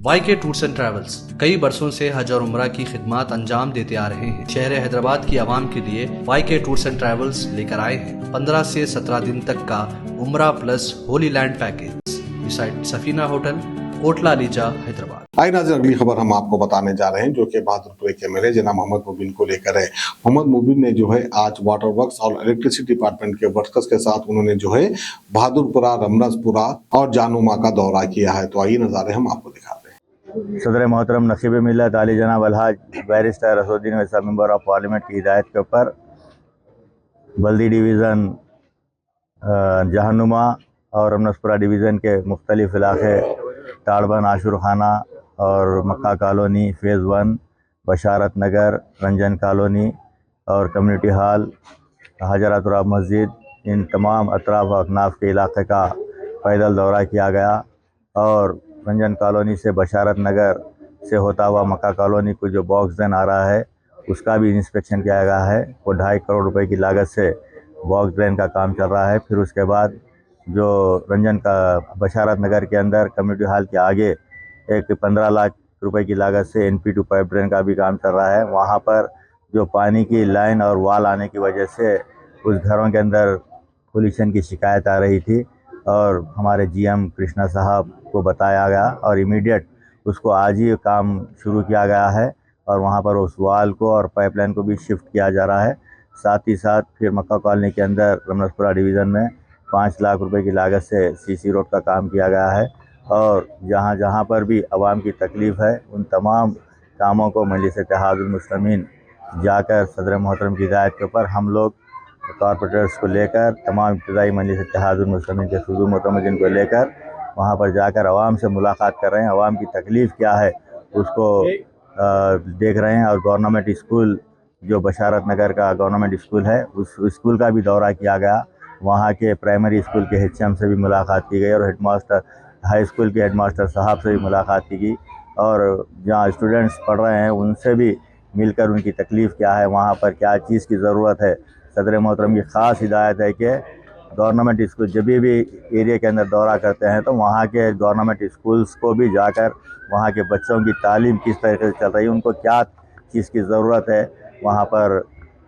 YK tours and travels कई बरसों से हज और उम्रा की खिदमत अंजाम देते आ रहे हैं। शहर हैदराबाद की आवाम के लिए YK टूर्स एंड ट्रैवल्स लेकर आए हैं 15 से 17 दिन तक का Umrah plus holy land package beside Safina hotel, Kotla Alijah, Hyderabad. आई नाज़रीन, अगली खबर हम आपको बताने जा रहे हैं जो कि बहादुरपुर के एमएलए जनाब मोहम्मद मुबीन को लेकर है। मोहम्मद मुबीन ने जो है आज वाटर वर्क्स और इलेक्ट्रिसिटी डिपार्टमेंट के वर्कर्स के साथ उन्होंने जो है बहादुरपुरा, रमरसपुरा और जानूमा का दौरा किया है। तो आइए नज़ारे हम आपको दिखाते हैं। सदर मोहतरम नसीब मिल्लत आली जनाब अलहाज बैरिस्टर असदुद्दीन वैसा मेंबर ऑफ पार्लियामेंट की हिदायत के ऊपर बल्दी डिवीज़न जहानुमा और रमनसपुरा डिवीज़न के मुख्तलिफ इलाके ताड़बन, आशुर खाना और मक्का कॉलोनी, फ़ेज़ 1, बशारत नगर, रंजन कॉलोनी और कम्युनिटी हॉल, हजरतुरा मस्जिद, इन तमाम अतराफ़ और अकनाफ़ के इलाके का पैदल दौरा किया गया और रंजन कॉलोनी से बशारत नगर से होता हुआ मक्का कॉलोनी को जो बॉक्स ड्रेन आ रहा है उसका भी इंस्पेक्शन किया गया है। वो 2.5 करोड़ रुपए की लागत से बॉक्स ड्रेन का काम चल रहा है। फिर उसके बाद जो रंजन का बशारत नगर के अंदर कम्युनिटी हॉल के आगे एक 15 लाख रुपए की लागत से NP2 पाइप ड्रेन का भी काम चल रहा है। वहाँ पर जो पानी की लाइन और वाल आने की वजह से उस घरों के अंदर पोल्यूशन की शिकायत आ रही थी और हमारे GM कृष्णा साहब को बताया गया और इमीडिएट उसको आज ही काम शुरू किया गया है और वहाँ पर उस वाल को और पाइपलाइन को भी शिफ्ट किया जा रहा है। साथ ही साथ फिर मक्का कॉलोनी के अंदर रमनसपुरा डिवीज़न में 5 लाख रुपए की लागत से CC रोड का काम किया गया है और जहाँ जहाँ पर भी आवाम की तकलीफ़ है उन तमाम कामों को मजलिस इत्तेहादुल मुस्लिमीन जाकर सदर मोहतरम की हिदायत के ऊपर हम लोग कॉरपोरेटर्स को लेकर तमाम इब्तिदाई मजलिस इत्तेहादुल मुस्लिमीन के सदर मोहतरम को लेकर वहाँ पर जाकर आवाम से मुलाकात कर रहे हैं। आवाम की तकलीफ़ क्या है उसको देख रहे हैं और गवर्नमेंट स्कूल जो बशारत नगर का गवर्नमेंट स्कूल है उस स्कूल का भी दौरा किया गया। वहाँ के प्राइमरी स्कूल के HM से भी मुलाकात की गई और हेडमास्टर हाई स्कूल के हेडमास्टर साहब से भी मुलाकात की गई और जहाँ स्टूडेंट्स पढ़ रहे हैं उनसे भी मिलकर उनकी तकलीफ़ क्या है, वहाँ पर क्या चीज़ की ज़रूरत है। सदर मोहतरम की ख़ास हिदायत है कि गवर्नमेंट स्कूल जब भी एरिया के अंदर दौरा करते हैं तो वहाँ के गवर्नमेंट स्कूल्स को भी जाकर वहाँ के बच्चों की तालीम किस तरीके से चल रही है, उनको क्या चीज़ की ज़रूरत है, वहाँ पर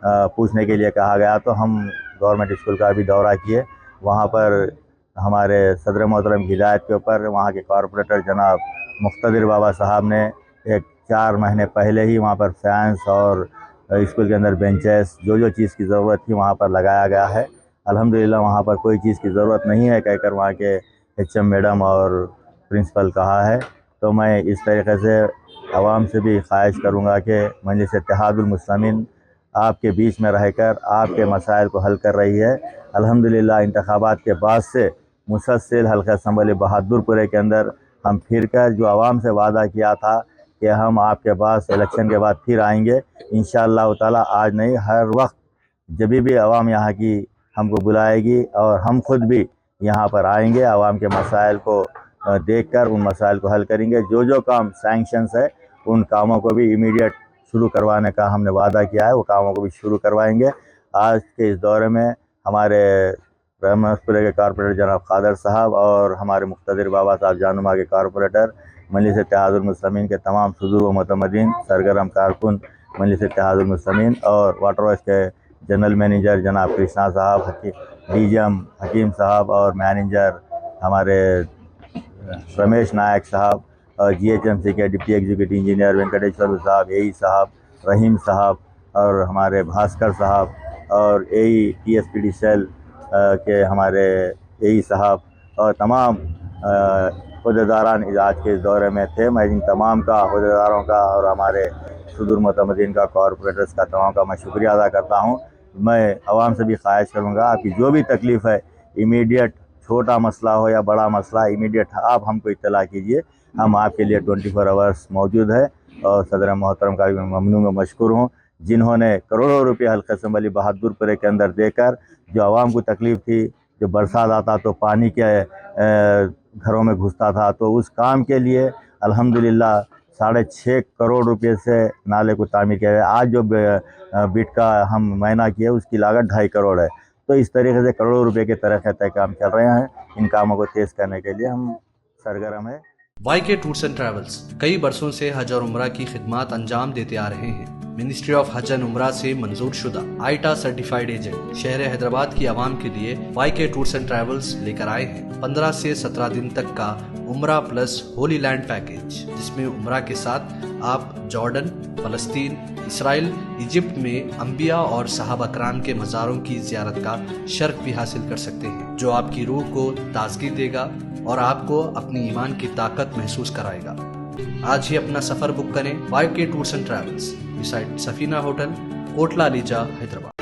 पूछने के लिए कहा गया। तो हम गवर्नमेंट स्कूल का भी दौरा किए। वहाँ पर हमारे सदर मोहतरम की हिदायत के ऊपर वहाँ के कॉरपोरेटर जनाब मुख्तदिर बाबा साहब ने एक 4 महीने पहले ही वहाँ पर फैंस और स्कूल के अंदर बेंचेस जो चीज़ की ज़रूरत थी वहाँ पर लगाया गया है। अल्हम्दुलिल्लाह वहाँ पर कोई चीज़ की ज़रूरत नहीं है कहकर वहाँ के HM मैडम और प्रिंसिपल कहा है। तो मैं इस तरीके से आवाम से भी ख्वाहिश करूँगा कि मजलिस इत्तेहादुल मुस्लिमीन आपके बीच में रहकर आपके मसाइल को हल कर रही है। अल्हम्दुलिल्लाह इंतखाबात के बाद से मुसलसल हल्का असम्बली बहादुरपुरे के अंदर हम फिर कर जो आवाम से वादा किया था कि हम आपके पास इलेक्शन के बाद फिर आएंगे इंशाअल्लाह ताला, आज नहीं हर वक्त जब भी आवाम यहाँ की हमको बुलाएगी और हम खुद भी यहाँ पर आएंगे, आवाम के मसाइल को देखकर उन मसाइल को हल करेंगे। जो काम सैंक्शंस है उन कामों को भी इमीडिएट शुरू करवाने का हमने वादा किया है, वो कामों को भी शुरू करवाएंगे। आज के इस दौरे में हमारे रमनसपुरे के कॉरपोरेटर जनाब कादर साहब और हमारे मुख्तदिर बाबा साहब जानूमा के कॉरपोरेटर, मजलिस इत्तेहादुल मुस्लिमीन के तमाम सदूर व मुतमदीन, सरगर्म कारकुन मजलिस इत्तेहादुल मुस्लिमीन और वाटर वर्क्स के जनरल मैनेजर जनाब कृष्णा साहब, DGM हकीम साहब और मैनेजर हमारे रमेश नायक साहब और GHMC के डिप्टी एग्जीक्यूटिव इंजीनियर वेंकटेश्वर साहब, AE साहब, रहीम साहब और हमारे भास्कर साहब और AE TSPD सेल के हमारे AE साहब और तमाम अहदेदारान आज के इस दौरे में थे। मैं इन तमाम का अहदेदारों का और हमारे सदूर मुतमदीन का, कॉरपोरेटर्स का, तमाम का मैं शुक्रिया अदा करता हूँ। मैं आवाम से भी ख्वाहिश करूँगा आपकी जो भी तकलीफ़ है इमीडिएट, छोटा मसला हो या बड़ा मसला, इमीडिएट आप हमको इत्तला कीजिए, हम आपके लिए 24 आवर्स मौजूद है। और सदर मोहतरम का भी मैं ममनून व मशकूर हूँ जिन्होंने करोड़ों रुपये हल्का असम्बली बहादुरपुरे के अंदर देकर जो आवाम को तकलीफ़ थी, जो बरसात आता तो पानी के घरों में घुसता था, तो उस काम के लिए अल्हम्दुलिल्लाह 6.5 करोड़ रुपए से नाले को तामीर किया गया। आज जो बिट का हम महीना किए उसकी लागत 2.5 करोड़ है। तो इस तरीके से करोड़ों रुपए के तरह काम चल रहे हैं। इन कामों को तेज़ करने के लिए हम सरगर्म है। YK टूर्स एंड ट्रैवल्स कई बरसों से हज और उम्रा की खिदमत अंजाम देते आ रहे हैं। मिनिस्ट्री ऑफ हज एंड उम्रा से मंजूर शुदा आईटा सर्टिफाइड एजेंट शहर हैदराबाद की आवाम के लिए YK टूर्स एंड ट्रैवल्स लेकर आए हैं 15 से 17 दिन तक का Umrah plus holy land package, जिसमें उम्रा के साथ आप जॉर्डन, फलस्तीन, इसराइल, इजिप्ट में अंबिया और सहाबा कराम के मज़ारों की ज़ियारत का शर्फ भी हासिल कर सकते हैं, जो आपकी रूह को ताजगी देगा और आपको अपनी ईमान की ताकत महसूस कराएगा। आज ही अपना सफ़र बुक करें YK tours and travels, beside Safina hotel, Kotla Lisa, Hyderabad.